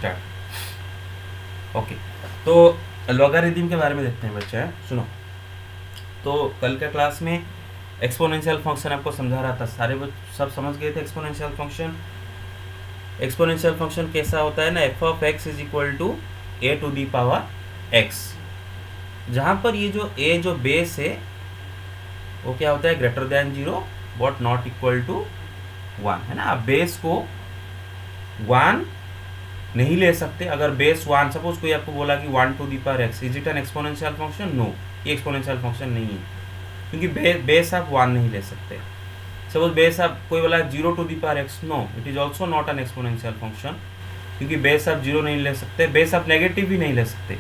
Start. Okay, तो logarithm के बारे में देखते हैं बच्चे, सुनो। तो कल का क्लास में एक्सपोनेंशियल फंक्शन आपको समझा रहा था, सारे सब समझ गए थे एक्सपोनेंशियल फंक्शन। एक्सपोनेंशियल फंक्शन कैसा होता है ना, f of x is equal to a to the power x, जहाँ पर ये जो ए जो बेस है वो क्या होता है, greater than zero but not equal to one, है ना। आप बेस को वन नहीं ले सकते। अगर बेस वन, सपोज कोई आपको बोला कि one to the power x, is it an exponential function? No, ये एक्सपोनेंशियल फंक्शन नहीं है, क्योंकि बेस आप वन नहीं ले सकते। सपोज बेस आप कोई बोला zero to the power x, no, it is also not an exponential function, क्योंकि बेस आप जीरो नहीं ले सकते, बेस आप नेगेटिव भी नहीं ले सकते।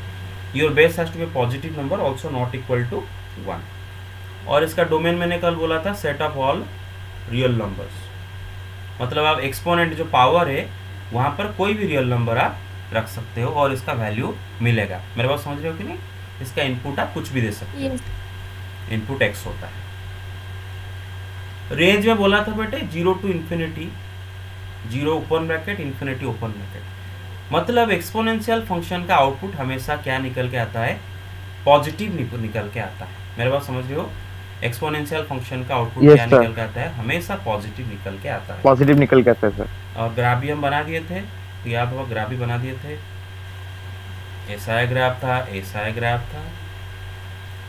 Your base has to be positive number also not equal to one. और इसका डोमेन मैंने कल बोला था set of all real numbers, मतलब आप एक्सपोनेंट जो पावर है वहाँ पर कोई भी रियल नंबर आप रख सकते हो और इसका वैल्यू मिलेगा। मेरे बात समझ रहे हो कि नहीं? इसका इनपुट आप कुछ भी दे सकते हो, इनपुट एक्स होता है। रेंज में बोला था बेटे zero to infinity, zero open bracket, infinity open bracket. मतलब एक्सपोनेंशियल फंक्शन का आउटपुट हमेशा क्या निकल के आता है, पॉजिटिव निकल के आता है। मेरे बात समझ रहे हो? एक्सपोनेंशियल फंक्शन का आउटपुट क्या निकल के आता है, हमेशा पॉजिटिव निकल के आता है, पॉजिटिव निकल के आता है सर। और ग्राफ भी हम बना दिए थे, तो याद होगा ग्राफ भी बना दिए थे, ऐसा ग्राफ था, ऐसा ग्राफ था।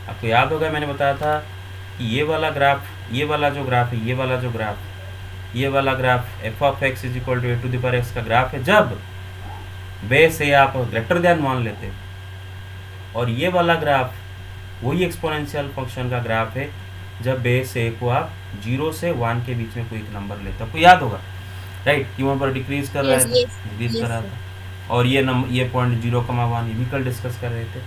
आपको याद होगा मैंने बताया था कि ये वाला ग्राफ, ये वाला जो ग्राफ है, ये वाला जो ग्राफ, ये वाला graph f of x is equal to a to the power x का ग्राफ है जब बेस है आप ग्रेटर देन मान लेते, और ये वाला ग्राफ वही एक्सपोनेंशियल फंक्शन का ग्राफ है जब बेस ए को आप जीरो से वन के बीच में कोई एक नंबर लेते हो। आपको याद होगा राइट, कि वहाँ पर डिक्रीज कर रहा था, डिक्रीज कर रहा था, और ये नंबर, ये पॉइंट 0,1 ये भी कल डिस्कस कर रहे थे।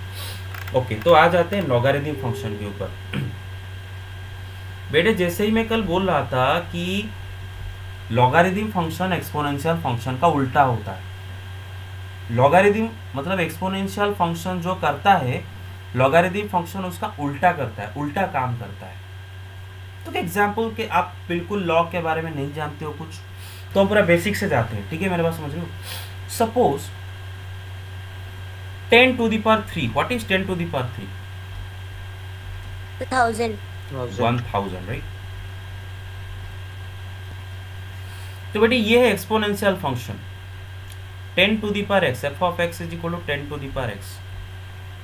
ओके, तो आ जाते हैं लॉगरिथम फंक्शन के ऊपर। बेटे जैसे ही मैं कल बोल रहा था कि लॉगरिथम फंक्शन एक्सपोनेंशियल फंक्शन का उल्टा होता है। लॉगरिथम मतलब एक्सपोनेंशियल फंक्शन जो करता है, लॉगरिथम फंक्शन उसका उल्टा करता है, उल्टा काम करता है। तो एग्जाम्पल के आप बिल्कुल लॉग के बारे में नहीं जानते हो कुछ, तो हम पूरा बेसिक से जाते हैं, ठीक है? मेरे बात समझ रहे हो? Suppose 10 to the power 3, what is 10 to the power 3? 1000, right? तो बेटे ये है exponential function 10 to the power x, f of x is equal to 10 to the power x,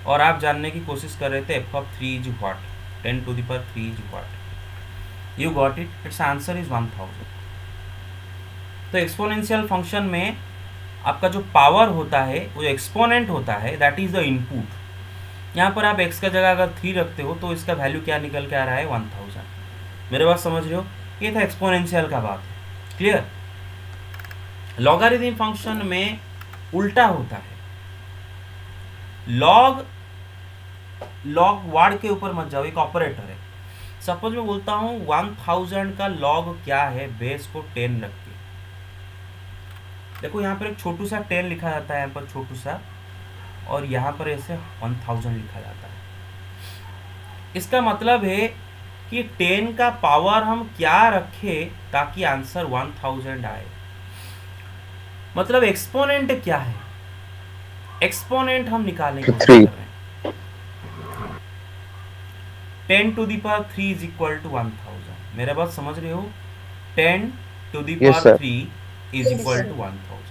और आप जानने की कोशिश कर रहे थे F of 3 is what, 10 to the power 3 is what. You got it, it's answer is 1000। तो exponential function में आपका जो पावर होता है, वो एक्सपोनेंट होता है, दैट इज द इनपुट। यहाँ पर आप x का जगह अगर 3 रखते हो तो इसका वैल्यू क्या निकल के आ रहा है, 1000। मेरे बात समझ रहे हो? ये था एक्सपोनेंशियल का बात, क्लियर? लॉगरिथम फंक्शन में उल्टा होता है। लॉग वार्ड के ऊपर मत जाओ, एक ऑपरेटर है। सपोज मैं बोलता हूँ 1000 का लॉग क्या है, बेस को 10 रख के। देखो यहाँ पर एक छोटू सा 10 लिखा जाता है, यहाँ पर छोटू सा, और यहाँ पर ऐसे 1000 लिखा जाता है। इसका मतलब है कि 10 का पावर हम क्या रखें ताकि आंसर 1000 आए। मतलब एक्सपोनेंट क्या है, एक्सपोनेंट हम निकालने की कोशिश कर रहे हैं। 10 to the power 3 is equal to 1000। मेरा बात समझ रहे हो? 10 to the power 3 is equal to 1000।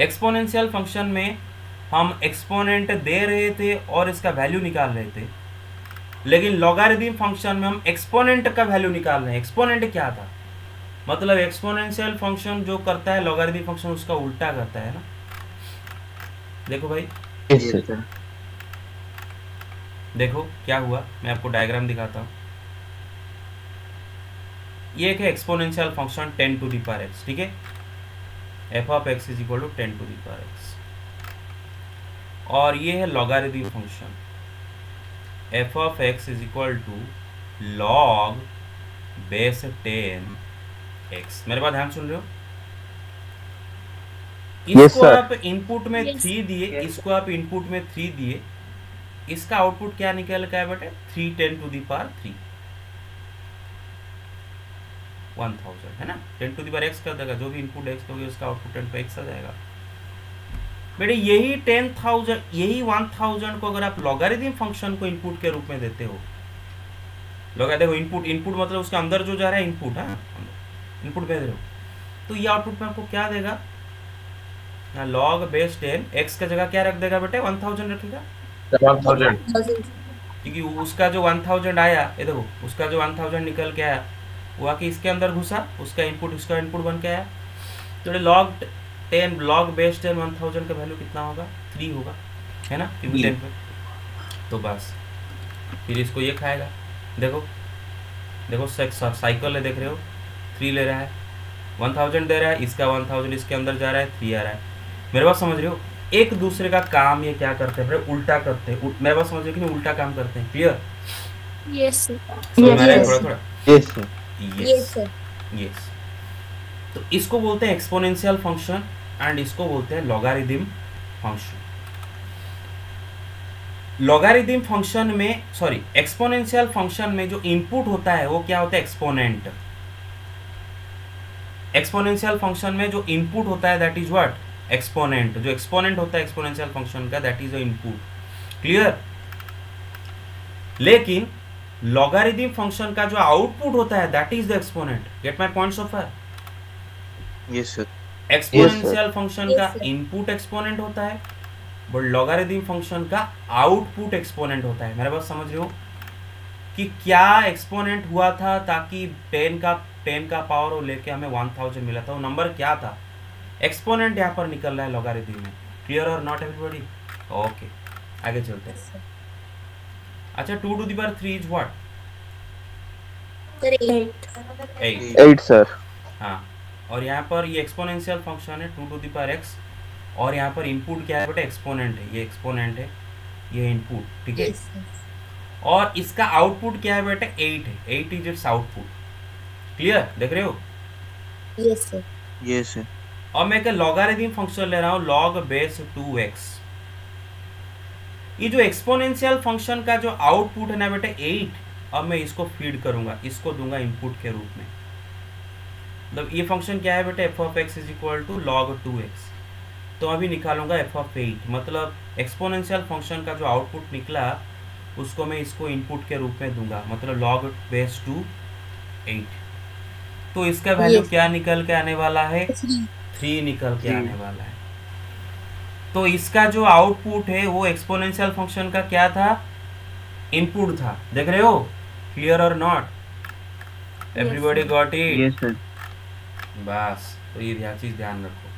Exponential function में हम एक्सपोनेंट दे रहे थे और इसका वैल्यू निकाल रहे थे, लेकिन लॉगरिथम फंक्शन में हम एक्सपोनेंट का वैल्यू निकाल रहे हैं। एक्सपोनेंट क्या था, मतलब एक्सपोनेंशियल फंक्शन जो करता है लॉगरिथम फंक्शन उसका उल्टा करता है ना। देखो भाई, देखो क्या हुआ, मैं आपको डायग्राम दिखाता हूँ। ये एक है exponential function 10 to the power x, ठीक है? F of x is equal to 10 to the power x, और ये है logarithm function f of x is equal to log base 10x। मेरे बात ध्यान सुन रहे हो? इसको आप इनपुट में 3 दिए, इसको आप इनपुट में 3 दिए, इसका आउटपुट क्या निकल का है बेटे, 310 to the power 3, 1000, है ना? 10 to the power x कर देगा, जो भी इनपुट x होगी उसका आउटपुट 10 पे x आ जाएगा। बेटे यही 10,000 यही 1000 को अगर आप लॉगरिथम फंक्शन को इनपुट के रूप में देते हो, देखो इनपुट इनपुट मतलब उसके अंदर जो जा रहा है इनपुट, हाँ इनपुट भेज रहे हो, तो ये आउटपुट में आपको क्या देगा, लॉग बेस 10 एक्स का जगह क्या रख देगा बेटे 1000 रखेगा 1000 क्योंकि उसका जो 1000 आया, ये देखो उसका जो 1000 निकल के आया वो आके इसके अंदर घुसा, उसका इनपुट बन के आया, तो लॉग 10 लॉग बेस 10 1000 का वैल्यू कितना होगा 3 होगा, है ना, क्योंकि 10 पे, तो बस फिर इसको ये खाएगा। देखो देखो साइकिल है, देख रहे हो 3 ले रहा है, 1000 दे रहा है, इसका 1000 इसके अंदर जा रहा है, 3 आ रहा है। मेरे बात समझ रहे हो, एक दूसरे का काम ये क्या करते हैं, उल्टा करते हैं, मेरे बात समझ रहे हो कि नहीं, उल्टा काम करते हैं, क्लियर? यस समझ में आ रहा है थोड़ा थोड़ा? Yes sir yes yes. तो इसको बोलते हैं एक्सपोनेंशियल फंक्शन एंड इसको बोलते हैं लॉगरिथम फंक्शन। लॉगरिथम फंक्शन में सॉरी एक्सपोनेंशियल फंक्शन में जो इनपुट होता है वो क्या होता है, एक्सपोनेंट। एक्सपोनेंशियल फंक्शन में जो इनपुट होता है दैट इज व्हाट, एक्सपोनेंट। जो एक्सपोनेंट होता है एक्सपोनेंशियल फंक्शन का that is the input, clear? लेकिन लॉगरिथम फंक्शन का जो आउटपुट होता है that is the exponent. Gate my point so far? Yes sir exponential function का इनपुट एक्सपोनेंट होता है, बट लॉगरिथम फंक्शन का आउटपुट एक्सपोनेंट होता है। मेरे बात समझ रहे हो कि क्या एक्सपोनेंट हुआ था ताकि 10 का पावर वो लेके हमें 1000 मिला था, वो नंबर क्या था, एक्सपोनेंट यहाँ पर निकल रहा है लॉगरिथम में। क्लियर और नॉट एवरीबॉडी? ओके आगे चलते हैं। अच्छा 2 to the power 3 is what? 8 sir. हाँ, और यहाँ पर ये एक्सपोनेंशियल फंक्शन है 2 to the power x, और यहाँ पर इनपुट क्या है बेटा, एक्सपोनेंट है, ये एक्सपोनेंट है, ये इनपुट, ठीक है। और इसका आउटपुट क्या है बेटा, 8 है, 8 इज इट्स आउटपुट। क्लियर, देख रहे हो? Yes sir yes sir. और मैं एक लॉगरिथम फंक्शन ले रहा हूँ log बेस 2x। ये जो एक्सपोनेंशियल फंक्शन का जो आउटपुट है ना बेटा 8, अब मैं इसको फीड करूंगा, इसको दूंगा इनपुट के रूप में। मतलब ये फंक्शन क्या है बेटा, f of x is equal to log 2x। तो अभी निकालूंगा f of 8, मतलब एक्सपोनेंशियल फंक्शन का जो आउटपुट निकला उसको मैं इसको इनपुट के रूप में दूंगा, मतलब log बेस 2 8। तो इसका वैल्यू क्या निकल के आने वाला है, 3 निकल के आने वाला है। तो इसका जो आउटपुट है वो एक्सपोनेंशियल फंक्शन का क्या था, इनपुट था। देख रहे हो? क्लियर और not? Everybody got it? Yes sir. बस, तो ये चीज ध्यान रखो।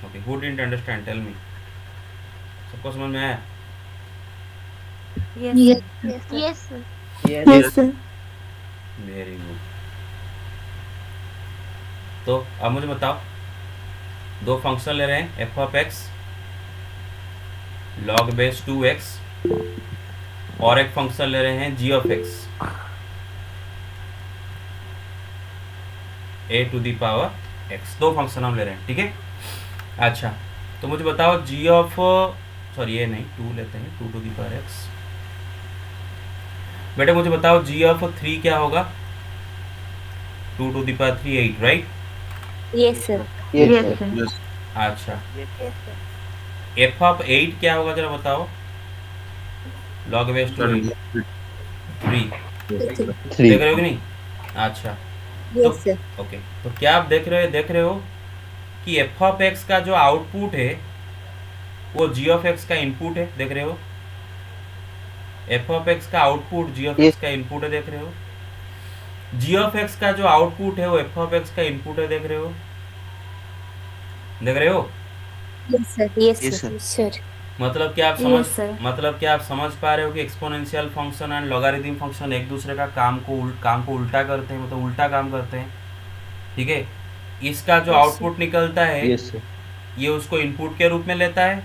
Okay, who didn't understand, tell me. सबको समझ में आया? Yes sir very good. तो अब मुझे बताओ, दो फंक्शन ले रहे हैं, f of x log base 2x, और एक फंक्शन ले रहे हैं g of x a to the power x। दो फंक्शन हम ले रहे हैं, ठीक है। अच्छा, तो मुझे बताओ g of सॉरी ये नहीं, 2 लेते हैं, 2 to the power x। बेटा मुझे बताओ g of 3 क्या होगा, 2 to the power 3 8, right? Yes sir अच्छा, f of 8 क्या होगा जरा बताओ, log बेस 2 8 3 देख रहे हो कि नहीं? अच्छा, तो ओके, तो क्या आप देख रहे हो कि f of x का जो आउटपुट है वो g of x का इनपुट है, देख रहे हो? f of x का आउटपुट g of x का इनपुट है, देख रहे हो? g of x का जो आउटपुट है वो f of x का इनपुट है, देख रहे हो? देख रहे हो? यस सर मतलब क्या आप समझ पा रहे हो कि exponential function and logarithm function एक दूसरे का काम को उल्टा करते हैं, मतलब उल्टा काम करते हैं, ठीक है। इसका जो आउटपुट निकलता है ये उसको इनपुट के रूप में लेता है,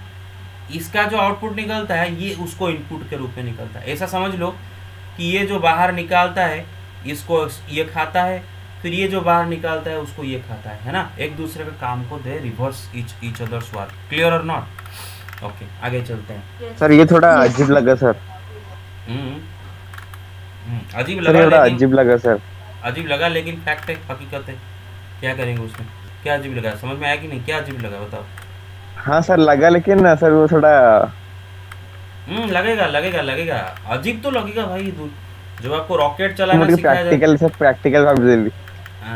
इसका जो आउटपुट निकलता है ये उसको इनपुट के रूप में निकलता है। ऐसा समझ लो कि ये जो बाहर निकालता है इसको ये खाता है, फिर ये जो बाहर निकालता है उसको ये खाता है ना। एक दूसरे का काम को दे reverse each others work. Clear और नॉट? ओके, आगे चलते हैं। सर ये थोड़ा अजीब लगा सर। अजीब सर लगा, अजीब लगा सर। अजीब लगा लेकिन फैक्ट है, हकीकत है। क्या करेंगे उसमें? क्या अजीब लगा? समझ में आया कि नहीं? क्या अजीब लगा बताओ? हाँ सर लगा, लेकिन ना सर वो थोड़ा लगेगा लगेगा लगेगा, अजीब तो लगेगा भाई। जब आपको रॉकेट चलाना मतलब सिखाया जाए, प्रैक्टिकल सर, प्रैक्टिकल भाई।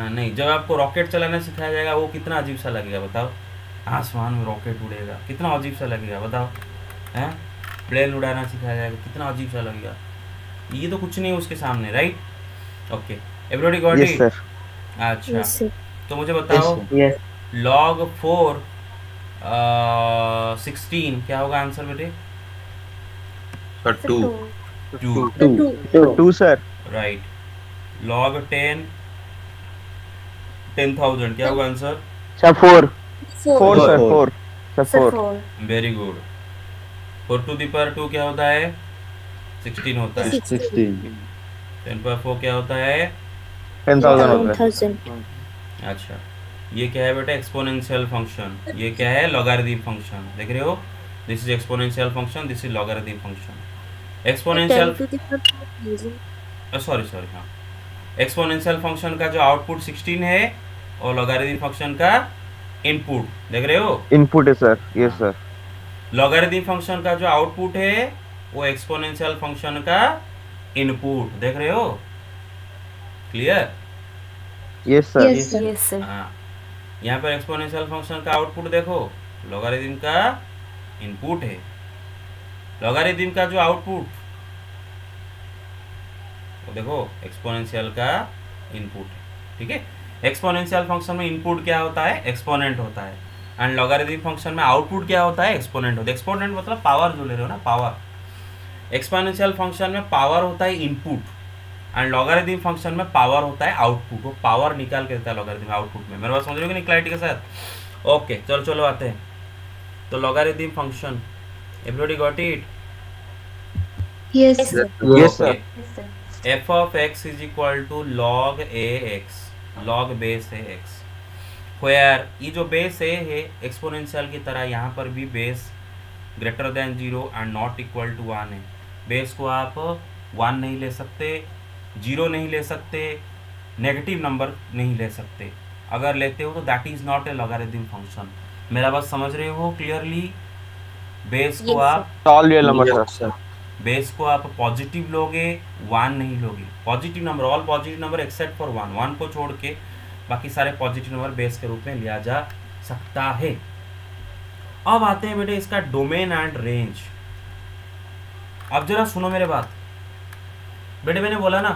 नहीं, जब आपको रॉकेट चलाना सिखाया जाएगा वो कितना अजीब सा लगेगा बताओ? आसमान में रॉकेट उड़ेगा, कितना अजीब सा लगेगा बताओ? हैं? प्लेन उड़ाना सिखाया जाएगा, कितना अजीब सा लगेगा। ये तो कुछ नहीं है उसके सामने, right? Okay, everybody got yes it? Sir. अच्छा, Yes, sir. तो मुझे बताओ, यस log 4 16 क्या होगा आंसर बेटे? Sir two. 2, Two. Two sir. Right. log 10 10,000 क्या होगा answer? Sir 4 four sir, Four. Four sir, Sir, four. four. Very good. 4 to the power 2 क्या होता है? 16 होता है। 16. 10 पावर 4 क्या होता है? 10,000 होता है। 10,000. अच्छा, ये क्या है बेटा? Exponential function. ये क्या है? Logarithm function. देख रहे हो? This is exponential function, this is logarithm function. Exponential 10 to the power 1000. Sorry sorry, हाँ, एक्सपोनेंशियल फंक्शन का जो आउटपुट 16 है और लॉगरिथम फंक्शन का इनपुट, देख रहे हो? इनपुट है sir, yes sir. Logarithm function का जो आउटपुट है वो एक्सपोनेंशियल फंक्शन का इनपुट, देख रहे हो? Clear? Yes sir. Yes, sir. Yes, sir. हाँ, यहाँ पर एक्सपोनेंशियल फंक्शन का आउटपुट देखो, लॉगरिथम का इनपुट है। लॉगरिथम का जो आउटपुट, वो देखो एक्सपोनेंशियल का इनपुट है, ठीक है? एक्सपोनेंशियल फंक्शन में इनपुट क्या होता है? एक्सपोनेंट होता है। एंड लॉगरिथम फंक्शन में आउटपुट क्या होता है? एक्सपोनेंट होता है। एक्सपोनेंट मतलब पावर जो ले रहे हो ना, पावर। एक्सपोनेंशियल फंक्शन में पावर होता है इनपुट एंड लॉगरिथम फंक्शन में पावर होता है आउटपुट। वो पावर निकाल के देता है लॉगरिथम आउटपुट में। मेरे बात समझ रहे हो कि नहीं क्लैरिटी के साथ? ओके, चलो चलो आते हैं। तो logarithm function, everybody got it? Yes, sir. Yes sir. Yes, sir. f of x is equal to log ax, log base है x, where ये जो बेस a है एक्सपोनेंशियल की तरह यहाँ पर भी base greater than 0 and not equal to 1 है। बेस को आप 1 नहीं ले सकते, 0 नहीं ले सकते, नेगेटिव नंबर नहीं ले सकते। अगर लेते हो तो that is not a logarithm function. मेरा बात समझ रहे हो क्लियरली? बेस को Yes, आप all real number sir. Base को आप पॉजिटिव लोगे, 1 नहीं लोगे। Positive number, all positive number except for 1, 1 को छोड़ के बाकी सारे पॉजिटिव नंबर बेस के रूप में लिया जा सकता है। अब आते हैं बेटे इसका डोमेन एंड रेंज। अब जरा सुनो मेरे बात बेटे, मैंने बोला ना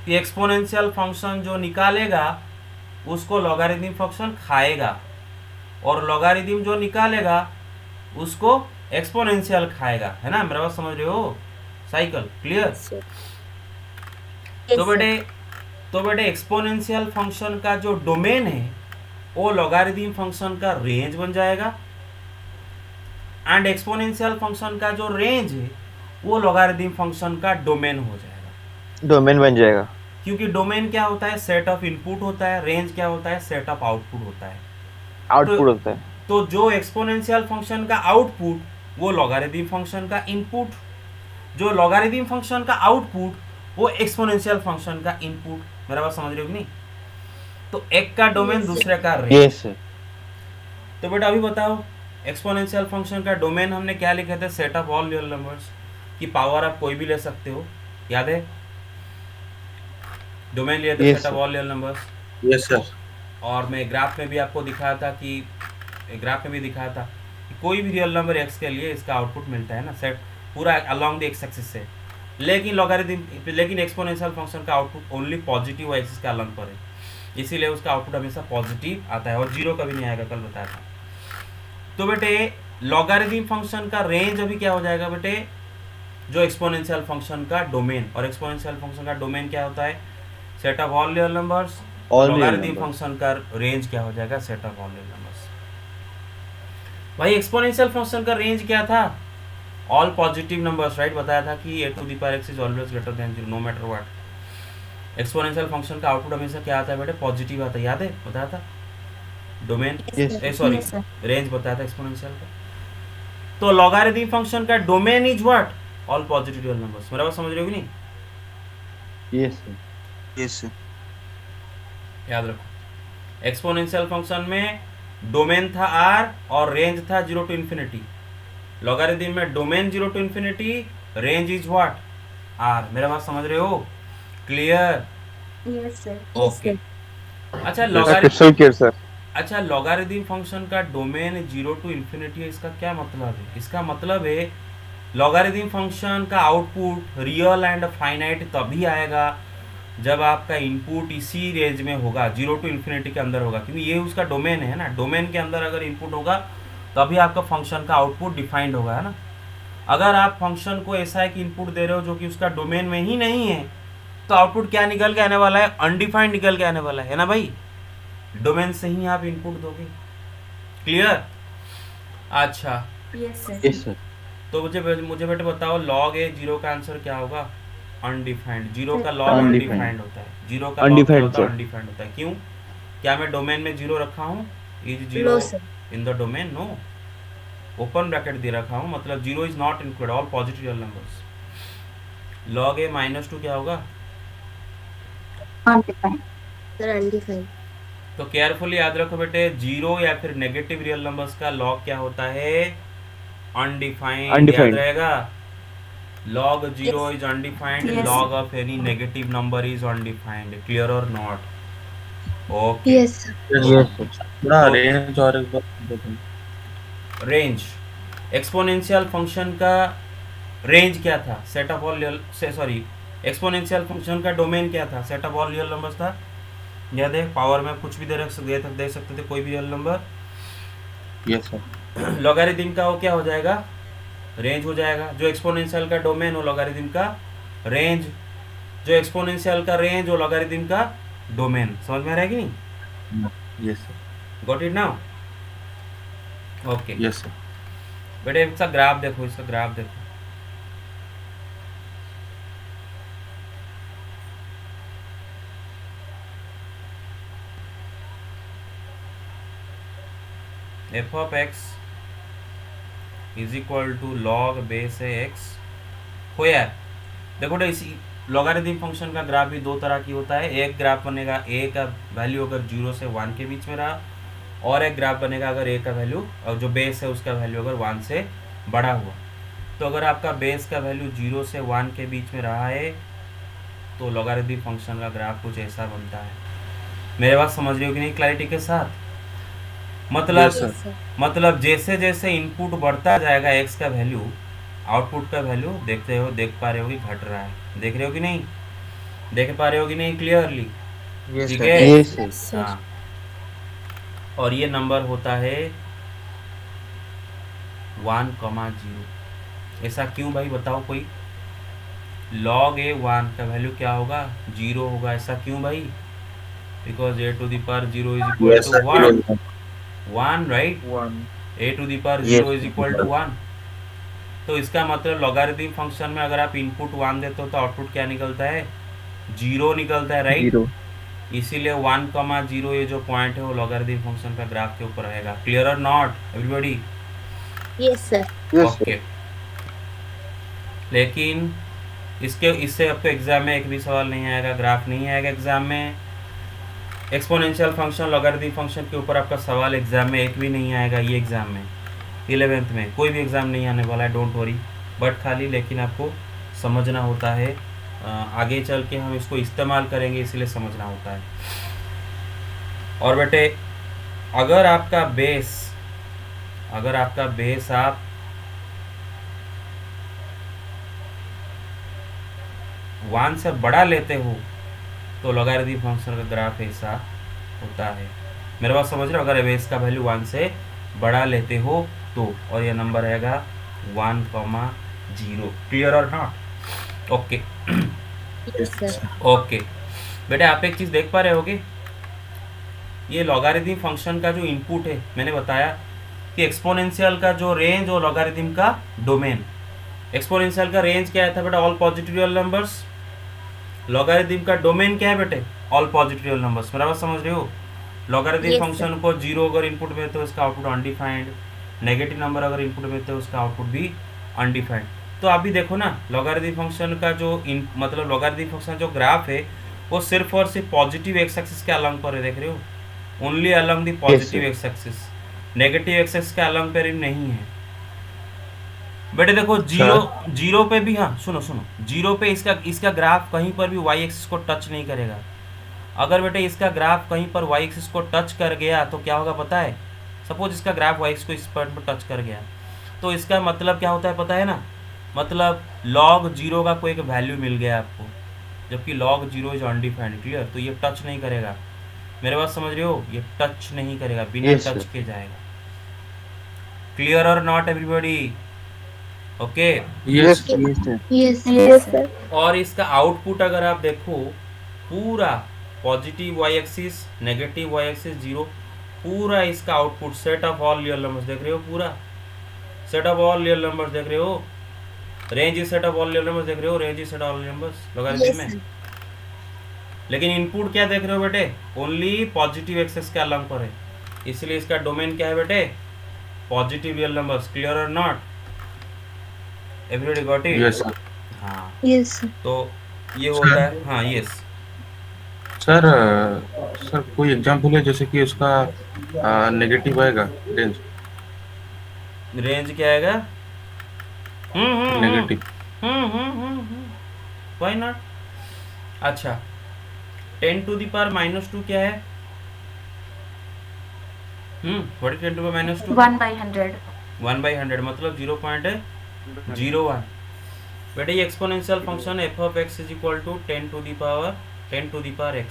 कि एक्सपोनेंशियल फंक्शन जो निकालेगा उसको लॉगरिथम फंक्शन खाएगा, और लॉगरिथम जो निकालेगा उसको एक्सपोनेंशियल खाएगा, है ना? मेरा बात समझ रहे हो? Cycle clear? Yes, sir. तो बेटे एक्सपोनेंशियल फंक्शन का जो डोमेन है वो लॉगरिथम फंक्शन का रेंज बन जाएगा, एंड एक्सपोनेंशियल फंक्शन का जो रेंज है वो लॉगरिथम फंक्शन का डोमेन हो जाएगा। डोमेन बन जाएगा। क्योंकि डोमेन क्या होता है? सेट ऑफ इनपुट होता है। रेंज क्या होता है? सेट ऑफ आउटपुट होता है। आउटपुट होता है। तो जो एक्सपोनेंशियल फंक्शन का आउटपुट वो लॉगरिथम फंक्शन का इनपुट, जो लॉगरिथम फंक्शन का आउटपुट वो एक्सपोनेंशियल फंक्शन का इनपुट। मेरा बात समझ रहे हो कि नहीं? तो एक का डोमेन दूसरे का रेंज। Yes sir. तो बेटा अभी बताओ, एक्सपोनेंशियल फंक्शन का डोमेन हमने क्या लिखे थे? Set of all real numbers की पावर आप कोई भी ले सकते हो, याद है? डोमेन लिए थे Yes, set of sir. All real numbers. Yes sir. और मैं ग्राफ में भी आपको दिखाया था कि कोई भी रियल नंबर x के लिए इसका आउटपुट मिलता है ना, सेट पूरा अलोंग द एक्स एक्सिस से। लेकिन एक्सपोनेंशियल फंक्शन का आउटपुट ओनली पॉजिटिव एक्सिस के अलग पर है, इसीलिए उसका आउटपुट हमेशा पॉजिटिव आता है और 0 कभी नहीं आएगा, कल बताया था। तो बेटे लॉगरिथम फंक्शन का रेंज अभी क्या हो जाएगा बेटे? जो एक्सपोनेंशियल फंक्शन का डोमेन, और एक्सपोनेंशियल फंक्शन का डोमेन क्या होता है? Set of all real numbers. Logarithm function का रेंज क्या हो जाएगा? Set of all real numbers. भाई एक्सपोनेंशियल फंक्शन का रेंज क्या था? All positive numbers, right? बताया था कि a to the power x is always greater than 0 no matter what. Exponential function का आउटपुट हमेशा क्या आता है बेटे? पॉजिटिव आता है, याद है? बताया था domain, sorry Yes, sir. Range बताया था एक्सपोनेंशियल का। तो लॉगरिथम फंक्शन का domain is what? All positive real numbers. मेरा बात समझ रहे हो कि नहीं? Yes sir. Yes sir. याद रखो। एक्सपोनेंशियल फंक्शन में डोमेन था आर और रेंज था 0 टू इन्फिनिटी। लॉगरिथम में domain 0 to infinity, range is what R. मेरा बात समझ रहे हो? क्लियर? Yes, sir. ओके। अच्छा क्रिस्टल क्लियर सर। अच्छा लॉगरिथम फंक्शन का डोमेन 0 टू इन्फिनिटी है, इसका क्या मतलब है? इसका मतलब है लॉगरिथम फंक्शन का आउटपुट रियल एंड फाइनाइट तभी आएगा जब आपका इनपुट इसी रेंज में होगा, 0 टू इन्फिनिटी के अंदर होगा, क्योंकि ये उसका डोमेन है ना। डोमेन के अंदर अगर इनपुट होगा तभी आपका फंक्शन का आउटपुट डिफाइंड होगा, है ना। अगर आप फंक्शन को ऐसा है कि इनपुट दे रहे हो जो कि उसका डोमेन में ही नहीं है, तो आउटपुट क्या निकल के आने वाला है? अनडिफाइंड निकल के आने वाला है ना भाई। डोमेन से ही आप इनपुट दोगे। क्लियर? अच्छा Yes, sir. Yes sir. तो मुझे बेटे बताओ, लॉग ए 0 का आंसर क्या होगा? अनडिफाइंड। 0 का लॉग Undefined. अनडिफाइंड होता है। 0 का लॉग क्या Undefined, होता है? sir. अनडिफाइंड होता है। क्यों? क्या मैं डोमेन में 0 रखा हूँ? Is 0 No, sir. In the domain? No, open bracket दे रखा हूँ, मतलब 0 is not include all positive real numbers. Log a -2 क्या होगा? Undefined. Sir, undefined. तो केयरफुली याद रखो बेटे, 0 या फिर नेगेटिव रियल नंबर्स का लॉग क्या होता है? अनडिफाइंड। याद Undefined. रहेगा, log 0 is undefined, Yes. log of any negative number is undefined. Clear or not? Okay. Yes, sir. Yes sir. थोड़ा रेंज और एक बार बता। रेंज एक्सपोनेंशियल फंक्शन का रेंज क्या था? Set of all real sorry exponential function का domain क्या था? Set of all real numbers था। याद है, पावर में कुछ भी दे सकते थे, कोई भी real number. Yes sir. Logarithm का वो क्या हो जाएगा? रेंज हो जाएगा। जो एक्सपोनेंशियल का डोमेन हो लॉगरिथम का रेंज, जो एक्सपोनेंशियल का रेंज हो लॉगरिथम का डोमेन। समझ में आ रहा है कि नहीं? Yes sir. Got it now? Okay yes sir. बेटे इसका ग्राफ देखो, इसका ग्राफ देखो। F of x is equal to log base है एक्स हो यार। देखो तो इसी लॉगरिथम फंक्शन का ग्राफ भी दो तरह की होता है। एक ग्राफ बनेगा ए का वैल्यू अगर 0 से 1 के बीच में रहा, और एक ग्राफ बनेगा अगर ए का वैल्यू और जो बेस है उसका वैल्यू अगर 1 से बड़ा हुआ। तो अगर आपका बेस का वैल्यू 0 से 1 के बीच में रहा है तो लॉगरिथम फंक्शन का ग्राफ कुछ ऐसा बनता है। मेरे बात समझ रहे हो कि नहीं क्लैरिटी के साथ? मतलब Yes, sir. Yes, sir. मतलब जैसे जैसे इनपुट बढ़ता जाएगा एक्स का वैल्यू, आउटपुट का वैल्यू देख पा रहे हो कि घट रहा है। देख रहे हो कि नहीं? देख पा रहे हो कि नहीं क्लियरली? यस ठीक सर। है? Yes sir. Sir. हाँ। और ये नंबर होता है 1,0। ऐसा क्यों भाई बताओ कोई? log a 1 का वैल्यू क्या होगा? 0 होगा। ऐसा क्यों भाई? Because a to the power 0 is equal yes to sir. 1 right? 1 a to the power Yes. 0 is equal to 1। तो इसका मतलब लॉगरिथम फंक्शन में अगर आप इनपुट 1 देते हो तो आउटपुट क्या निकलता है? 0 निकलता है, राइट? 0 इसीलिए 1,0 ये जो पॉइंट है वो लॉगरिथम फंक्शन का ग्राफ के ऊपर रहेगा। क्लियर और not everybody? Yes, sir. Yes okay. लेकिन इससे आपको एग्जाम में एक भी सवाल नहीं आएगा, ग्राफ नहीं आएगा एग्जाम में। एक्सपोनेंशियल फंक्शन लॉगरिथम फंक्शन के ऊपर आपका सवाल एग्जाम में एक भी नहीं आएगा। ये एग्जाम में 11th में कोई भी एग्जाम नहीं आने वाला है, डोंट वरी। बट खाली लेकिन आपको समझना होता है, आगे चल के हम इसको इस्तेमाल करेंगे इसलिए समझना होता है। और बेटे अगर आपका बेस आप वन से बड़ा लेते हो तो लॉगरिथम फंक्शन का ग्राफ ऐसा होता है। मेरे बात समझ रहे हो? अगर बेस का वैल्यू 1 से बड़ा लेते हो तो, और ये नंबर रहेगा 1,0। क्लियर और not? Okay Yes, sir. Okay बेटे आप एक चीज़ देख पा रहे होगे, ये लॉगरिथम फंक्शन का जो इनपुट है, मैंने बताया कि एक्सपोनेंशियल का जो रेंज और लॉगरिथम का डोमेन। एक्सपोनेंशियल का रेंज क्या था बेटा? All positive real numbers. Logarithm का डोमेन क्या है बेटे? All positive real numbers. मेरा बात समझ रहे हो? लॉगरिथम Yes, फंक्शन को 0 अगर इनपुट में तो उसका आउटपुट अनडिफाइंड, नेगेटिव नंबर अगर इनपुट में तो उसका आउटपुट भी अनडिफाइंड। तो आप भी देखो ना, लॉगरिथम फंक्शन का जो मतलब लॉगरिथम फंक्शन जो ग्राफ है वो सिर्फ और सिर्फ पॉजिटिव एक्स एक्सिस के अलॉन्ग पर है। देख रहे हो? Only along the positive x axis, negative x axis के अलॉन्ग पे नहीं है बेटे। देखो जीरो पे भी, हाँ सुनो सुनो, जीरो पे इसका ग्राफ कहीं पर भी वाई एक्सिस को टच नहीं करेगा। अगर बेटे इसका ग्राफ कहीं पर वाई एक्सिस को टच कर गया तो क्या होगा पता है? सपोज इसका ग्राफ वाई एक्सिस को इस पॉइंट पर टच कर गया तो इसका मतलब क्या होता है पता है ना? मतलब log 0 का कोई एक वैल्यू मिल गया आपको, जबकि log 0 इज अनडिफाइंड। क्लियर? तो ये टच नहीं करेगा। मेरे बात समझ रहे हो? ये टच नहीं करेगा, बिना Yes, टच sir. के जाएगा। क्लियर और not everybody? Okay. Yes, yes, sir. Yes, Yes, sir. और इसका आउटपुट अगर आप देखो, पूरा positive Y axis, negative Y axis, zero, पूरा इसका output set of all real numbers देख रहे हो, पूरा set of all real numbers देख रहे हो, range is set of all real numbers देख रहे हो, range is set of all real numbers logarithm Yes, में। sir. लेकिन इनपुट क्या देख रहे हो बेटे? ओनली पॉजिटिव एक्सिस के अलॉन्ग पर है, इसलिए इसका डोमेन क्या है बेटे? Positive real numbers. क्लियर और not? Everybody got it? Yes sir. हाँ, Yes, sir. तो ये होता है। हाँ यस सर सर कोई एग्जांपल है जैसे कि उसका नेगेटिव आएगा रेंज? रेंज क्या आएगा? नेगेटिव। Why not? अच्छा, 10 टू द पावर -2 क्या है? What is 10 to the power -2? 1/100. 1/100 मतलब 0.01। बेटे ये exponential function f of x is equal to 10 to the power x,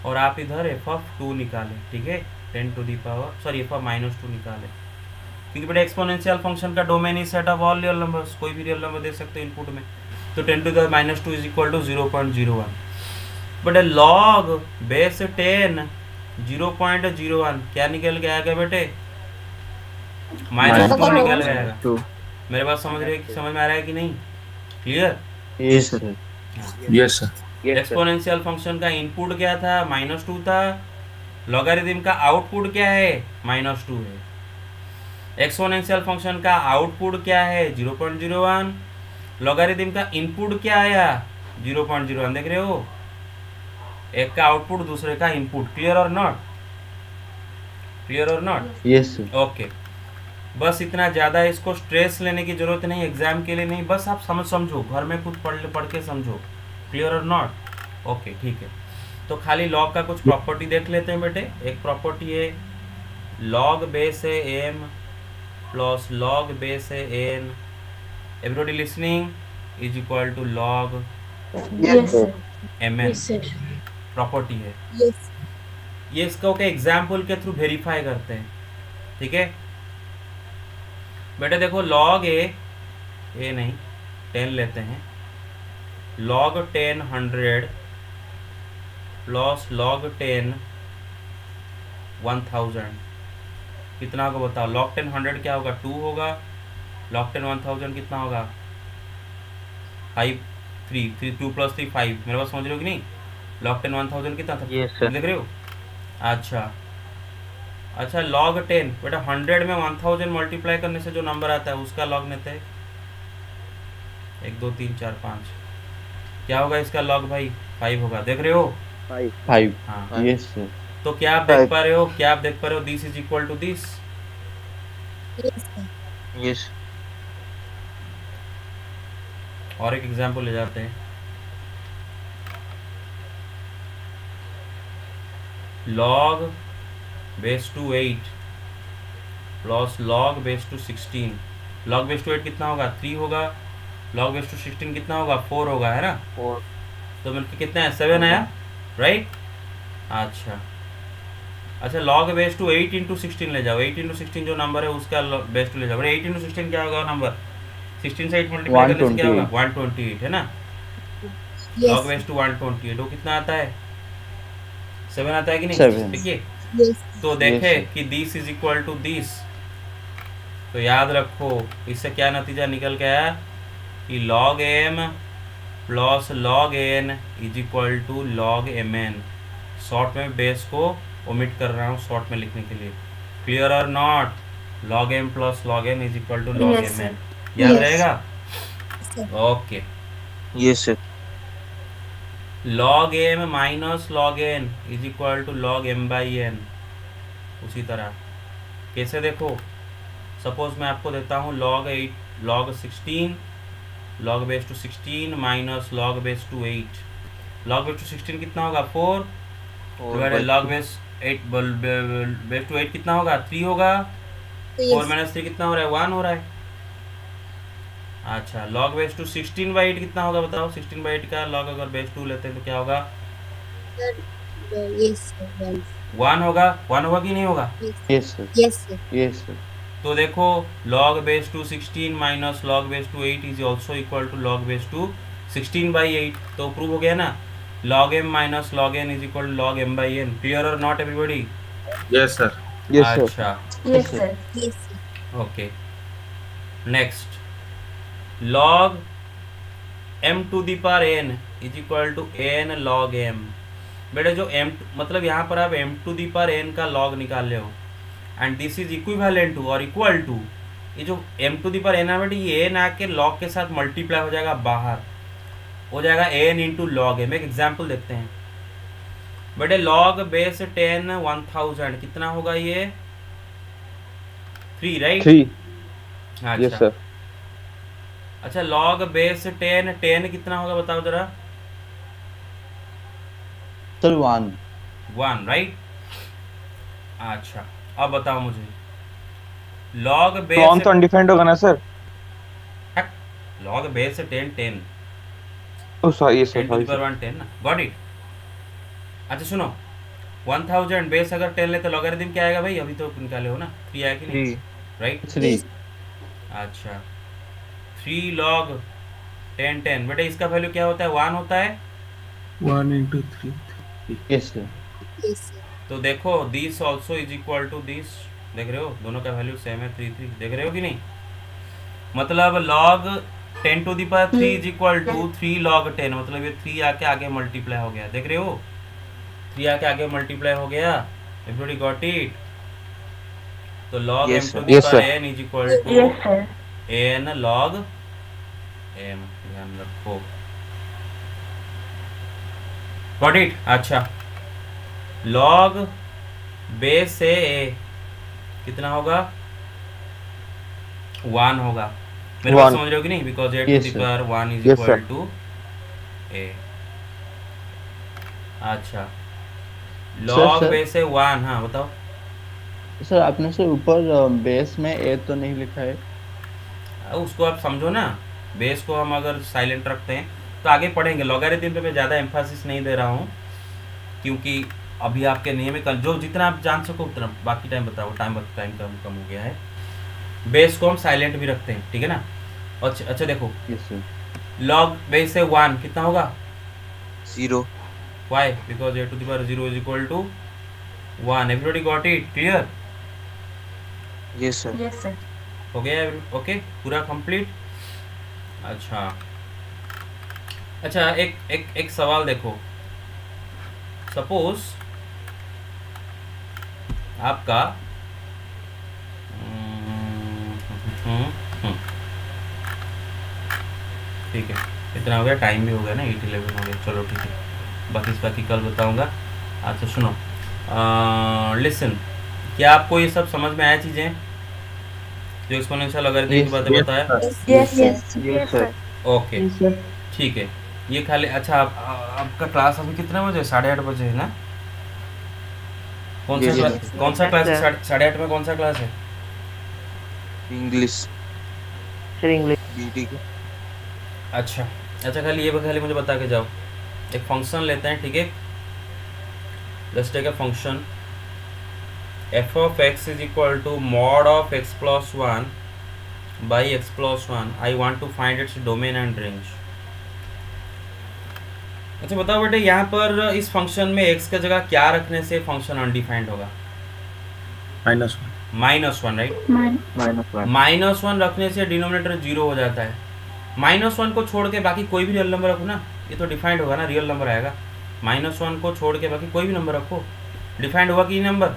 और आप इधर f ऑफ 2 निकालें। ठीक है, 10 to the power sorry f of -2 निकालें, क्योंकि बेटा एक्सपोनेंशियल फंक्शन का domain is set of all real numbers, कोई भी रियल नंबर दे सकते हो इनपुट में। तो 10 to the -2 is equal to 0.01। बेटे लॉग बेस 10 0.01 क्या निकल के आएगा बेटे? -2 निकल के आएगा। Two. मेरे बात समझ में आ रहा है कि नहीं? Clear? Yes, sir. Yes sir. Exponential function का इनपुट क्या था? -2 था। लॉगरिथम का आउटपुट क्या है? -2 है। एक्सपोनेंशियल फंक्शन का आउटपुट क्या है? 0.01। लॉगरिथम का इनपुट क्या आया? 0.01। देख रहे हो, एक का आउटपुट दूसरे का इनपुट। क्लियर और नॉट? क्लियर और नॉट? Yes, sir. ओके, बस इतना ज़्यादा इसको स्ट्रेस लेने की जरूरत नहीं, एग्जाम के लिए नहीं, बस आप समझो, घर में खुद पढ़ के समझो। क्लियर और नॉट? ओके ठीक है। तो खाली लॉग का कुछ प्रॉपर्टी देख लेते हैं बेटे। एक प्रॉपर्टी है लॉग बेस है m प्लस लॉग बेस है n, everybody listening, is equal to log Yes, sir. mn। Yes, sir. Property है Yes. ये, इसको के एग्जाम्पल के थ्रू वेरीफाई करते हैं। ठीक है बेटा, देखो लॉग ए नहीं 10 लेते हैं, log 10 100 प्लस log 10 1000 कितना होगा बताओ? log 10 100 क्या होगा? 2 होगा। log 10 1000 कितना होगा? 5 3 2 + 3 5। मेरे पास समझ रहे हो कि नहीं? log 10 1000 कितना था? Yes, sir. देख रहे हो? अच्छा log 10 बेटा 100 में 1000 मल्टीप्लाई करने से जो नंबर आता है उसका log लेते हैं। 1 2 3 4 5 क्या होगा इसका log भाई? 5 होगा। देख रहे हो? Five. हाँ, Yes, sir. तो क्या आप देख पा रहे हो? क्या आप देख पा रहे हो? This is equal to this. Yes, sir. Yes. और एक एग्जांपल ले जाते हैं। log base to 8 plus log base to 16। log base to 8 कितना होगा? 3 होगा। log बेस टू 16 कितना होगा? 4 होगा, है ना? Four. तो मिलकर कितना है? 7 आया, राइट? अच्छा log बेस टू 8 इंटू 16 ले जाओ। 8 इंटू 16 जो नंबर है उसका बेस टू ले जाओ। 8 इंटू 16 क्या होगा नंबर? 16 से 8 मल्टीप्लाई करने से क्या होगा? 128, है ना? Yes. log बेस टू 128 वो कितना आता है? 7 आता है कि नहीं? Seven. ठीक है, Yes. तो देखे Yes, कि this is equal to this, तो याद रखो इससे क्या नतीजा निकल के आया कि log m plus log n is equal to log mn। Short में बेस को ओमिट कर रहा हूँ शॉर्ट में लिखने के लिए। क्लियर और not? log m plus log n is equal to log Yes, sir. mn। याद Yes. रहेगा? Sir. Okay Yes, sir. Log M minus log N is equal to log M by N. उसी तरह कैसे देखो, suppose मैं आपको देता हूँ log 8 log 16 log base to 16 minus log base to 8। Log base to 16 कितना होगा 4 divided log base 8 base to 8 कितना होगा 3 होगा। 4 माइनस 3 कितना हो रहा है 1 हो रहा है। अच्छा लॉग बेस टू 16/8 कितना होगा बताओ। 16/8 का लॉग अगर बेस 2 लेते हैं तो क्या होगा 1 होगा। 1 होगा कि नहीं होगा। Yes sir, yes sir, yes sir, तो देखो log base to 16 minus log base to 8 is also equal to log base two 16/8। तो प्रूव हो गया ना, log m minus log n is equal to log m by n। Clear और not everybody. Yes sir. Yes sir, अच्छा yes sir, yes sir, okay next log m to the power n is equal to n log m। बेटे जो m मतलब यहाँ पर आप m to the power n का log निकाल रहे हो and this is equivalent to और इक्वल टू ये जो m to the power n है बेटे ये n आके log के साथ मल्टीप्लाई हो जाएगा, बाहर हो जाएगा n इंटू लॉग m। एक एग्जाम्पल देखते हैं बेटे log बेस 10 1000 कितना होगा ये 3 राइट। 3, यस अच्छा सर, अच्छा log बेस 10 कितना होगा बताओ जरा सर 1, 1 राइट। अच्छा अब बताओ मुझे log कौन बेस तो अनडिफाइंड होगा ना sir. log base 10 oh sorry, yes 10 sir, to sorry the power 1 10 ना, गॉट इट। अच्छा सुनो 1000 बेस अगर 10 ले तो लॉगरिथम क्या आएगा भाई, अभी तो निकाले हो ना 3 आया कि नहीं 3, राइट। 3, अच्छा 3 log 10 बेटा इसका वैल्यू क्या होता है 1 होता है। 1 into 3। Yes sir, yes sir, तो देखो this also is equal to this, देख रहे हो दोनों का वैल्यू सेम है 3 3, देख रहे हो कि नहीं। मतलब log 10 to the power 3 is equal to 3 log 10, मतलब ये 3 आके आगे मल्टीप्लाई हो गया, देख रहे हो 3 आके आगे मल्टीप्लाई हो गया। Everybody got it. तो log Yes, m to sir. The Yes, power sir. n is equal to yes sir, n log m, ध्यान रखो गॉट इट। अच्छा log बेस से a कितना होगा 1 होगा। मेरे बात 1, समझ रहे हो कि नहीं, because a to Yes, the sir. Power 1 is Yes, equal sir. To a। अच्छा log sir. बेस से 1, हाँ बताओ। सर आपने से ऊपर बेस में ए तो नहीं लिखा है। उसको आप समझो ना, बेस को हम अगर साइलेंट रखते हैं तो आगे पढ़ेंगे। लॉगरिथम पे मैं ज़्यादा एम्फासिस नहीं दे रहा हूँ क्योंकि अभी आपके नियमित जो जितना आप जान सको उतना, बाकी टाइम बताओ, टाइम कम हो गया है। बेस को हम साइलेंट भी रखते हैं, ठीक है ना। अच्छा देखो यस सर, log बेस से 1 कितना होगा 0, why, because a to the power 0 is equal to 1। Everybody got it, clear yes sir, yes sir, हो गया। ओके पूरा कंप्लीट। अच्छा एक सवाल देखो, सपोज आपका ठीक है इतना हो गया, टाइम भी हो गया ना 8:11 हो गया, चलो ठीक है बाकी कल बताऊंगा। अच्छा सुनो लिसन, क्या आपको ये सब समझ में आया चीज़ें जो एक्सपोनेंशियल लॉगरिथम की बातें बताया। Yes yes, yes sir, okay ठीक है ये खाली। अच्छा आपका क्लास अभी कितने बजे 8:30 बजे है ना। कौन सा Yes, क्लास yes. कौन सा क्लास है 8:30 में, कौन सा क्लास है इंग्लिश बीडी का। अच्छा खाली मुझे बता के जाओ। एक फंक्शन लेते हैं, ठीक है। Let's take a function f of x is equal to mod of x plus 1 by x plus 1। I want to find its domain and range। अच्छा बताओ बेटे यहाँ पर इस फंक्शन में x का जगह क्या रखने से फंक्शन अनडिफाइंड होगा -1 राइट। -1 रखने से डिनोमिनेटर 0 हो जाता है। -1 को छोड़ के बाकी कोई भी रियल नंबर रखो ना, ये तो डिफाइंड होगा ना, रियल नंबर आएगा। -1 को छोड़ के बाकी कोई भी नंबर रखो, डिफाइंड होगा कि नंबर।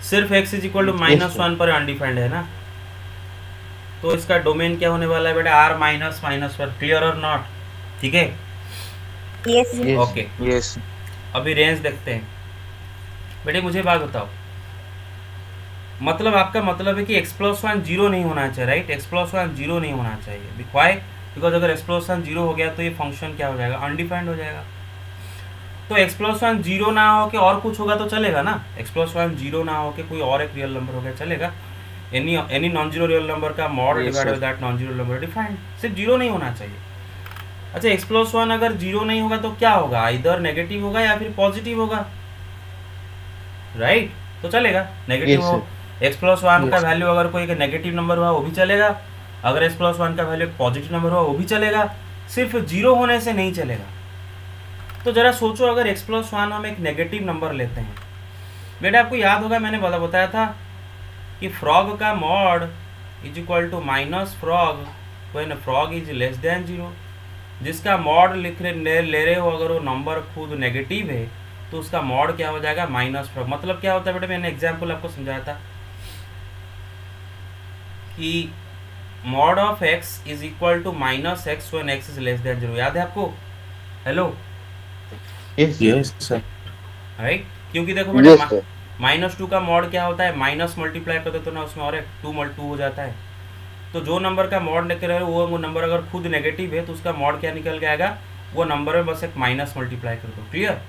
सिर्फ x इज इक्वल टू -1 पर अनडिफाइंड है ना, तो इसका डोमेन क्या होने वाला है बेटा r -1। क्लियर और नॉट, ठीक है। Yes, sir. Yes. Okay, Yes. अभी रेंज देखते हैं। बेटे मुझे बात बताओ, मतलब आपका मतलब है कि x प्लस वन जीरो नहीं होना चाहिए, right? x plus one zero नहीं होना चाहिए। वाई? बिकॉज अगर x प्लस वन जीरो हो गया तो ये फंक्शन क्या हो जाएगा? अनडिफाइंड हो जाएगा। तो x प्लस वन जीरो ना हो के और कुछ होगा तो चलेगा ना? x प्लस वन जीरो ना हो के कोई और एक रियल नंबर हो गया चलेगा? Any non zero real number का mod Yes, divided sir. By that non zero number defined, सिर्फ जीरो नहीं होना चाहिए। अच्छा, x प्लस वन अगर जीरो नहीं होगा तो क्या होगा? इधर नेगेटिव होगा या फिर पॉजिटिव होगा, राइट? तो चलेगा, नेगेटिव Yes, हो। x प्लस वन का Yes. वैल्यू अगर कोई नेगेटिव नंबर हुआ वो भी चलेगा, अगर x प्लस वन का वैल्यू पॉजिटिव नंबर हुआ वो भी चलेगा, सिर्फ जीरो होने से नहीं चलेगा। तो जरा सोचो, अगर x प्लस वन हम एक नेगेटिव नंबर लेते हैं, बेटा आपको याद होगा मैंने बताया था कि फ्रॉग का mod is equal to minus frog when frog is less than zero. जिसका मॉड ले रहे हो अगर वो नंबर खुद नेगेटिव है तो उसका मॉड क्या हो जाएगा? Minus frog. मतलब क्या होता है बेटा, मैंने एग्जाम्पल आपको समझाया था कि mod of x is equal to minus X when x is less than zero. याद है आपको? Hello, Yes. Yes sir. Right? क्योंकि देखो Yes, बेटा, sir. माइनस टू का मॉड क्या होता है? माइनस मल्टीप्लाई कर दो तो ना उसमें और एक टू हो जाता है। तो जो नंबर का मॉड निकल रहा है वो नंबर अगर खुद नेगेटिव है तो उसका मॉड क्या निकल के आएगा? वो नंबर में बस एक माइनस मल्टीप्लाई कर दो। क्लियर?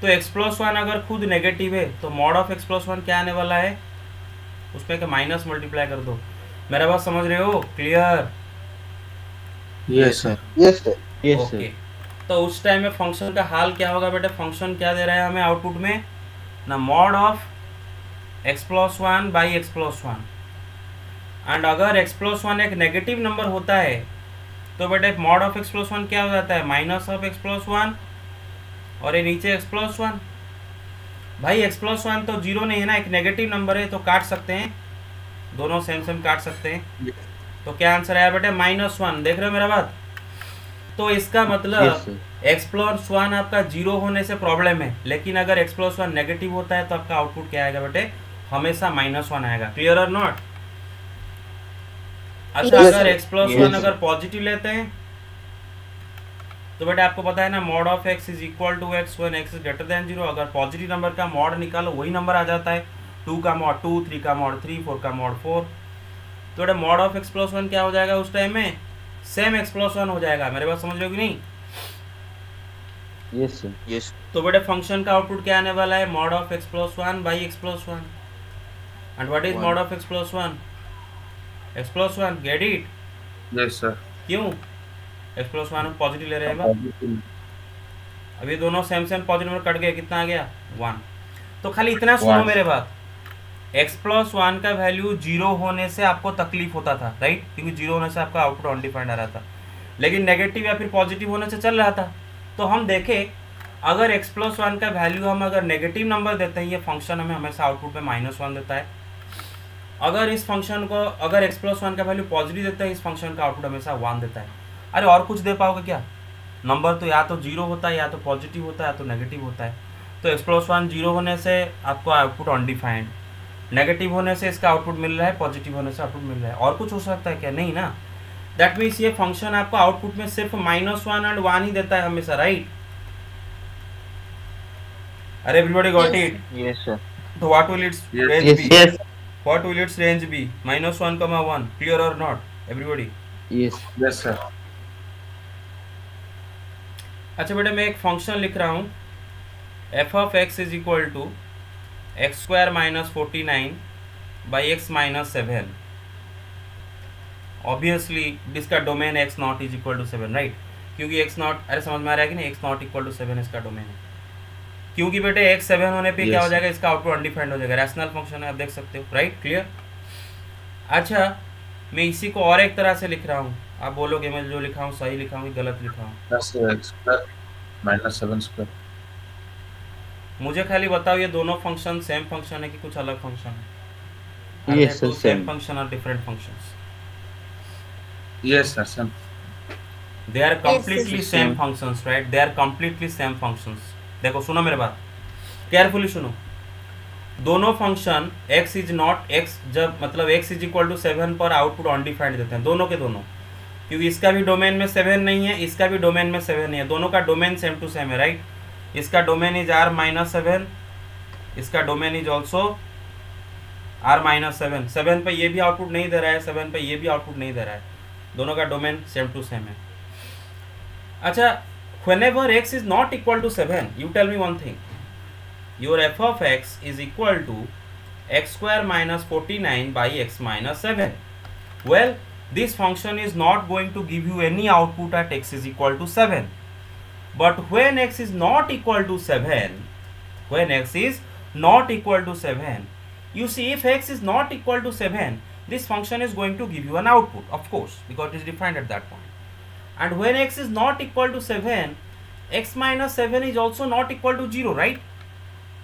तो x प्लस वन अगर खुद नेगेटिव है तो mod of x plus one क्या आने वाला है? उसमें क्या माइनस मल्टीप्लाई कर दो। मेरा बात समझ रहे हो? Clear? Yes sir. Yes, sir. Yes, okay, sir. तो उस टाइम में फंक्शन का हाल क्या होगा बेटा? फंक्शन क्या दे रहा है हमें आउटपुट में? ना mod of x plus one by x plus one. And अगर x प्लस वन एक नेगेटिव नंबर होता है तो बेटा mod of x plus one क्या हो जाता है? Minus of x plus one, और ये नीचे x प्लस वन। भाई x प्लस वन तो जीरो नहीं है ना, एक नेगेटिव नंबर है, तो काट सकते हैं, दोनों सेम सेम काट सकते हैं। तो क्या आंसर आया बेटा? Minus one. देख रहे हो मेरा बात? तो इसका Yes, मतलब sir. x प्लस वन आपका जीरो होने से प्रॉब्लम है, लेकिन अगर x प्लस वन नेगेटिव होता है तो आपका आउटपुट क्या आएगा बेटे? हमेशा माइनस वन आएगा। क्लियर और नॉट? अच्छा, Yes, अगर sir. x plus Yes, one sir. अगर पॉजिटिव लेते हैं तो बेटा आपको पता है ना, mod of x is equal to x when x is greater than zero. अगर पॉजिटिव नंबर का मॉड निकालो वही नंबर आ जाता है, 2 का मॉड 2, 3 का मॉड 3, 4 का मॉड 4। तो बेटा mod of x plus one क्या हो जाएगा उस टाइम में? सेम x प्लस वन हो जाएगा। मेरे बात समझ रहे हो कि नहीं? Yes, sir. Yes. तो बेटा फंक्शन का आउटपुट क्या आने वाला है? Mod of x plus one by x plus one. And what is One. Mod of x plus one? x plus one. Get it? Yes sir. क्यों? x प्लस वन पॉजिटिव ले रहे हैं बा? अभी दोनों same same positive number cut गए, कितना आ गया? 1। तो खाली इतना सुनो One. मेरे बात, x प्लस वन का वैल्यू जीरो होने से आपको तकलीफ होता था, राइट? क्योंकि जीरो होने से आपका आउटपुट अनडिफाइंड आ रहा था, लेकिन नेगेटिव या फिर पॉजिटिव होने से चल रहा था। तो हम देखें, अगर x प्लस वन का वैल्यू हम अगर नेगेटिव नंबर देते हैं, ये फंक्शन हमें हमेशा आउटपुट में माइनस वन देता है। अगर इस फंक्शन को अगर x प्लस वन का वैल्यू पॉजिटिव देता है, इस फंक्शन का आउटपुट हमेशा 1 देता है। अरे और कुछ दे पाओगे क्या? नंबर तो या तो जीरो होता है, या तो पॉजिटिव होता है, या तो नेगेटिव होता है। तो x प्लस वन जीरो होने से आपको आउटपुट अनडिफाइंड, नेगेटिव होने से इसका आउटपुट मिल रहा है, पॉजिटिव होने से आउटपुट मिल रहा है। और कुछ हो सकता है क्या? नहीं ना। दैट मीन्स ये फंक्शन आपको आउटपुट में सिर्फ माइनस वन एंड वन ही देता है हमेशा, राइट? अरे everybody got Yes, it? Yes, sir. तो what will its Yes. Range Yes. Be? Yes. What will its range be? Minus one comma one. Clear और not everybody? Yes. Yes sir. अच्छा बेटा, मैं एक फंक्शन लिख रहा हूँ, f of x is equal to x square minus 49 by X minus 7। Obviously इसका domain X not is equal to 7, right? क्योंकि एक्स नॉट, अरे समझ में आ रहा है कि नहीं? एक्स नॉट इक्वल टू 7 इसका डोमेन है, क्योंकि बेटे एक्स 7 होने पे क्या हो Yes. जाएगा? इसका आउटपुट अनडिफाइंड हो जाएगा। रैशनल फंक्शन है, आप देख सकते हो, राइट? क्लियर? अच्छा, मैं इसी को और एक तरह से लिख रहा हूँ, आप बोलोगे मैं जो लिखा हूँ सही लिखा हूँ कि गलत लिखा हूँ? Plus x square minus 7 square. मुझे खाली बताओ, ये दोनों फंक्शन सेम फंक्शन है कि कुछ अलग फंक्शन है? Yes, sir, same same. Function और different functions? Yes sir sir. They are Yes, completely yes, same same. Functions, right? They are completely same functions. देखो सुनो मेरे बात, केयरफुली सुनो। दोनों function x is not x, जब मतलब x इज इक्वल टू 7 पर आउटपुट अनडिफाइंड देते हैं, दोनों के दोनों। क्योंकि इसका भी डोमेन में 7 नहीं है, इसका भी डोमेन में 7 नहीं है, दोनों का डोमेन सेम टू सेम है, राइट। इसका डोमेन इज r-7, इसका डोमेन इज ऑल्सो r-7। 7 पे ये भी आउटपुट नहीं दे रहा है, 7 पे ये भी आउटपुट नहीं दे रहा है, दोनों का डोमेन सेम टू सेम है। अच्छा, whenever x is not equal to 7, you tell me one thing, your f of x is equal to x square minus 49 by x minus 7. Well, this function is not going to give you any output at x is equal to 7. But when x is not equal to 7, when x is not equal to 7, you see if x is not equal to 7, this function is going to give you an output, of course, because it is defined at that point. And when x is not equal to 7, x minus 7 is also not equal to 0, right?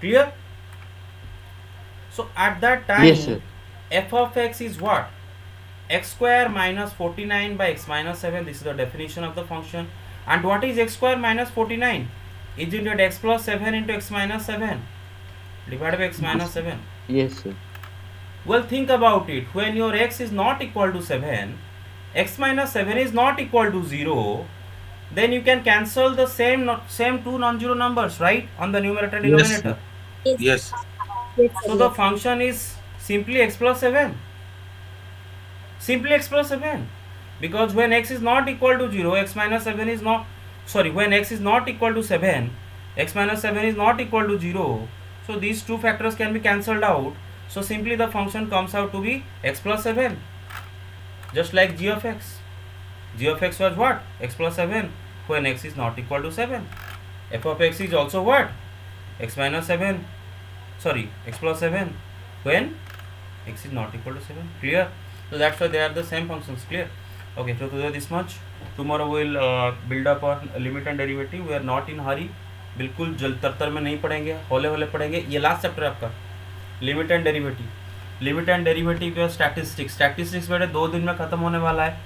Clear? So at that time, Yes, sir. f of x is what? X square minus 49 by x minus 7. This is the definition of the function. And what is x square minus 49? Isn't it x plus 7 into x minus 7 divided by x minus 7? Yes, sir. Well, think about it. When your x is not equal to 7, x minus 7 is not equal to 0, then you can cancel the same two non-zero numbers, right, on the numerator and Yes, denominator. Yes. Yes, So the function is simply x plus 7. Simply x plus 7. Because when x is not equal to 0, x minus 7 is not, sorry, when x is not equal to 7, x minus 7 is not equal to 0. So these two factors can be cancelled out. So simply the function comes out to be x plus 7. Just like g of x. G of x was what? X plus 7 when x is not equal to 7. F of x is also what? X minus 7. Sorry, x plus 7 when x is not equal to 7. Clear? So that's why they are the same functions. Clear? Okay, so today this much. Tomorrow we will build up on limit and derivative. We are not in hurry. बिल्कुल जल्द तरतर में नहीं पढ़ेंगे, हौले हौले पढ़ेंगे। ये last chapter है आपका, limit and derivative. Limit and derivative के स्टैटिस्टिक्स, स्टैटिस्टिक्स बेटे 2 दिन में खत्म होने वाला है।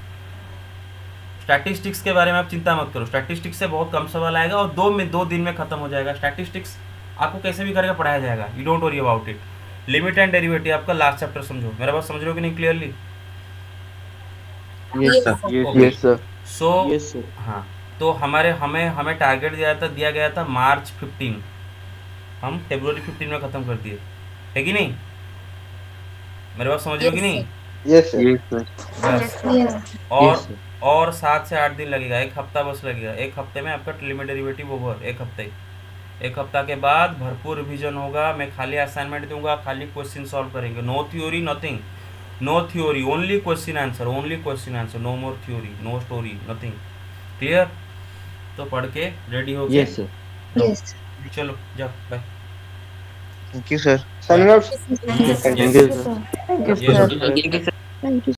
स्टैटिस्टिक्स के बारे में आप चिंता मत करो, स्टैटिस्टिक्स से बहुत कम सवाल आएगा और 2 दिन में खत्म हो जाएगा। स्टैटिस्टिक्स आपको कैसे भी करके पढ़ाया जाएगा, you don't worry about it. Limit and derivative आपका लास्ट चैप्टर समझो। मेरा बात समझ रहे हो कि नहीं clearly? Yes, Yes, sir. sir. Yes, sir. सो Yes, sir. हाँ, तो हमें टारगेट दिया गया था मार्च 15, हम फरवरी 15 में ख़त्म कर दिए, है कि नहीं? मेरे बात समझ रहे हो कि नहीं? Yes, sir. Yes, sir. बस, Yes. Yes, sir. और 7 से 8 दिन लगेगा, 1 हफ्ता बस लगेगा। 1 हफ्ते में आपका लिमिट डेरिवेटिव ओवर, 1 हफ्ते। 1 हफ्ता के बाद भरपूर रिवीजन होगा, मैं खाली असाइनमेंट दूंगा, खाली क्वेश्चन सॉल्व करेंगे। No theory, nothing, no theory, only question answer, no more theory, no story, nothing. Clear? तो पढ़ के रेडी हो गए? Yes, sir. Yes. चलो जाओ, bye. Thank you, sir. Signing out. Yes, sir. Thank you, sir. Thank you, Yes, sir. Thank you.